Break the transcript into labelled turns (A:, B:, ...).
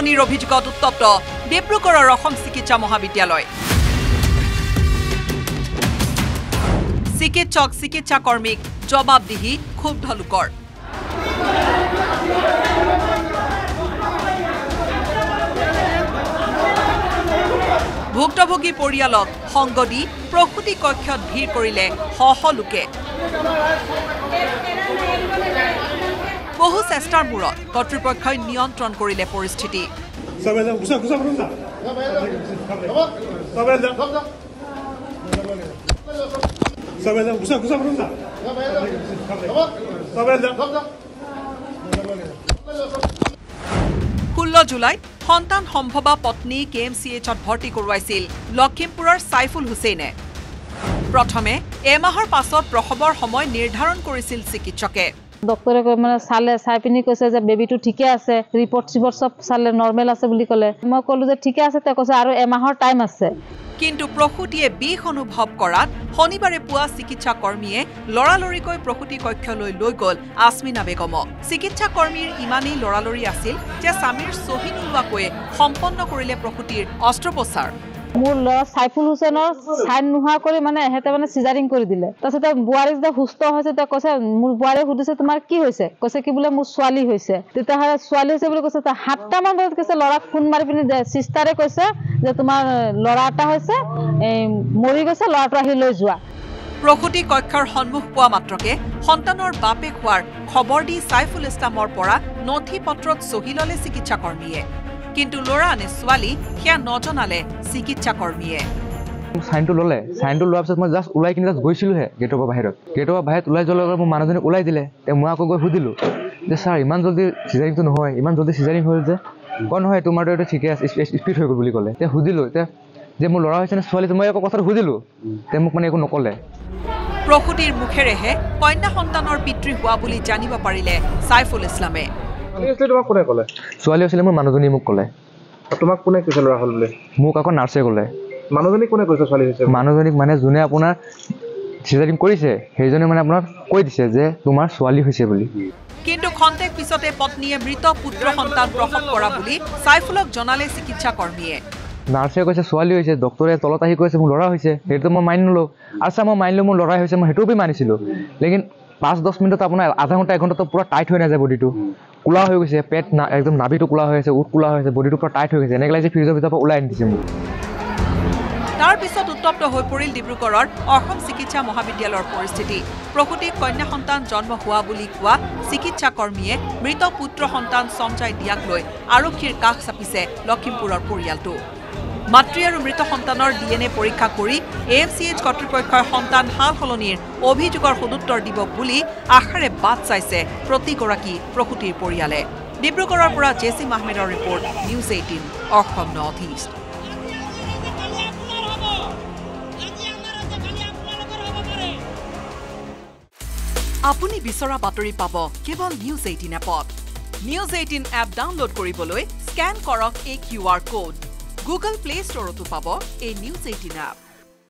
A: সলনিৰ অভিযোগত উত্তপ্ত ডিব্ৰুগড়ৰ অসম চিকিৎসা মহাবিদ্যালয়। চিকিৎসক চিকিৎসাকৰ্মীক জবাবদিহি ক্ষুব্ধ লোকৰ। ভুক্তভোগী পৰিয়ালক সংগ দি প্ৰসূতি কক্ষত ভিৰ কৰিলে শহ লোকে। বহু চেষ্টাৰ মূৰত কৰ্তৃপক্ষই নিয়ন্ত্ৰণ কৰিলে পৰিস্থিতি। জুলাইত সন্তান সম্ভৱা পত্নী KMCHত ভৰ্তি কৰোৱাইছিল লখিমপুৰৰ সাইফুল হুছেইনে। প্ৰথমে এমাহৰ পাছত প্ৰসৱৰ সময় নিৰ্ধাৰণ কৰিছিল চিকিৎসকে।
B: ডক্টৰে মানে চালে চাই পিনি কৈছে যে বেবিটো ঠিকে আছে, ৰিপৰ্ট সব চালে নৰ্মেল আছে বুলি ক'লে। মই ক'লো যে ঠিকে আছে, তেওঁ কৈছে আৰু এমাহৰ টাইম আছে।
A: কিন্তু প্ৰসূতিয়ে বিষ অনুভৱ কৰাত শনিবাৰে পুৱা চিকিৎসাকৰ্মীয়ে লৰালৰিকৈ প্ৰসূতি কক্ষলৈ লৈ গ'ল আসমিনা বেগমক। চিকিৎসাকৰ্মীৰ ইমানেই লৰালৰি আছিল যে স্বামীৰ চহী নোলোৱাকৈ সম্পন্ন কৰিলে প্ৰসূতিৰ অস্ত্ৰোপচাৰ।
B: মোৰ ল'ৰা সাইফুল হুছেইনৰ চাইন নোহোৱা কৰি মানে এহেতে মানে সিজাৰিং কৰি দিলে। তাৰপিছত বুৱাৰী যেতিয়া সুস্থ হৈছে তেওঁ কৈছে, মোৰ বুৱাৰীয়ে সুধিছে তোমাৰ কি হৈছে? কৈছে কি বোলে মোৰ ছোৱালী হৈছে। তেতিয়াহ'লে ছোৱালী হৈছে বুলি কৈছে। 7টামান বজাত কৈছে ল'ৰাক ফোন মাৰি পিনি চিষ্টাৰে কৈছে যে তোমাৰ ল'ৰা এটা হৈছে, মৰি গৈছে, ল'ৰাটো আহি লৈ যোৱা।
A: প্ৰসূতি কক্ষৰ সন্মুখ পোৱা মাত্ৰকে সন্তানৰ বাপেক হোৱাৰ খবৰ দি সাইফুল ইছলামৰ পৰা নথি পত্ৰত চহী ল'লে চিকিৎসাকৰ্মীয়ে। কিন্তু ল'ৰা নে ছোৱালী সেয়া নজনালে চিকিৎসাকৰ্মীয়ে।
C: সাইনটো ল'লে, সাইনটো লোৱাৰ পিছত মই জাষ্ট ওলাই কিনে গৈছিলোহে গেটৰ পৰা বাহিৰত। গেটৰ পৰা বাহিৰত ওলাই যোৱাৰ লগত মোৰ মানুহজনী ওলাই দিলে। মই আকৌ গৈ সুধিলোঁ যে ছাৰ ইমান জল্দি চিজাৰিংটো নহয়, ইমান জল্দি চিজাৰিং হ'ল যে? কয় নহয় তোমাৰতো এইটো ঠিকে আছে, স্পীড হৈ গ'ল বুলি ক'লে। এতিয়া সুধিলোঁ এতিয়া যে মোৰ ল'ৰা হৈছে নে ছোৱালী? মই আকৌ কথাটো সুধিলোঁ, তেওঁ মোক মানে একো নক'লে।
A: প্ৰসূতিৰ মুখেৰেহে কন্যা সন্তানৰ পিতৃ হোৱা বুলি জানিব পাৰিলে সাইফুল ইছলামে।
D: তোমাক কোনে ক'লে?
C: ছোৱালী হৈছিলে মোৰ মানুহজনী মোক ক'লে।
D: তোমাক কোনে কৈছে ল'ৰা হ'ল বুলি?
C: মোক আকৌ নাৰ্ছে ক'লে।
D: মানুহজনীক কোনে কৈছে ছোৱালী হৈছে?
C: মানুহজনীক মানে যোনে আপোনাৰ চিজাৰিং কৰিছে সেইজনে মানে আপোনাক কৈ দিছে যে তোমাৰ ছোৱালী হৈছে বুলি।
A: কিন্তু খন্তেক পিছতে পত্নীয়ে মৃত পুত্ৰ সন্তান প্ৰসৱ কৰা বুলি সাইফুলক জনালে চিকিৎসাকৰ্মীয়ে।
C: নাৰ্ছে কৈছে ছোৱালী হৈছে, ডক্টৰে তলত আহি কৈছে মোৰ ল'ৰা হৈছে। সেইটো মই মানি ল'লোঁ। আচ্ছা মই মানিলোঁ মোৰ ল'ৰাই হৈছে, মই সেইটোও মানিছিলোঁ। লেকিন 5-10 মিনিটত আপোনাৰ আধা ঘণ্টা 1 ঘণ্টাতো পুৰা টাইট হৈ নাযায় বডিটো, কোলা হৈ গৈছে, পেট একদম নাভিটো কোলা হৈ আছে, উঠ কোলা হৈ আছে, বডিটো পুৰা টাইট হৈ গৈছে, এনেকৈ লাগিছে ফ্ৰিজৰ ভিতৰৰ পৰা ওলাই আনি দিছে মোক।
A: তাৰ পিছত উত্তপ্ত হৈ পৰিল ডিব্ৰুগড়ৰ অসম চিকিৎসা মহাবিদ্যালয়ৰ পৰিস্থিতি। প্ৰসূতিক কন্যা সন্তান জন্ম হোৱা বুলি কোৱা চিকিৎসাকৰ্মীয়ে মৃত পুত্ৰ সন্তান চমজাই দিয়াক লৈ আৰক্ষীৰ কাষ চাপিছে লখিমপুৰৰ পৰিয়ালটো। মাতৃ আৰু মৃত সন্তানৰ DNA পৰীক্ষা কৰি AMCH কৰ্তৃপক্ষই সন্তান সাল সলনিৰ অভিযোগৰ সদুত্তৰ দিব বুলি আশাৰে বাট চাইছে প্ৰতিগৰাকী প্ৰসূতিৰ পৰিয়ালে। ডিব্ৰুগড়ৰ পৰা জেচিম আহমেদৰ report, news 18 Assam north east. আপুনি বিচৰা বাতৰি পাব কেৱল নিউজ 18 এপত। নিউজ 18 এপ ডাউনলোড কৰিবলৈ স্কেন কৰক এই QR কোড। গুগল প্লে ষ্টৰতো পাব এই নিউজ 18 এপ।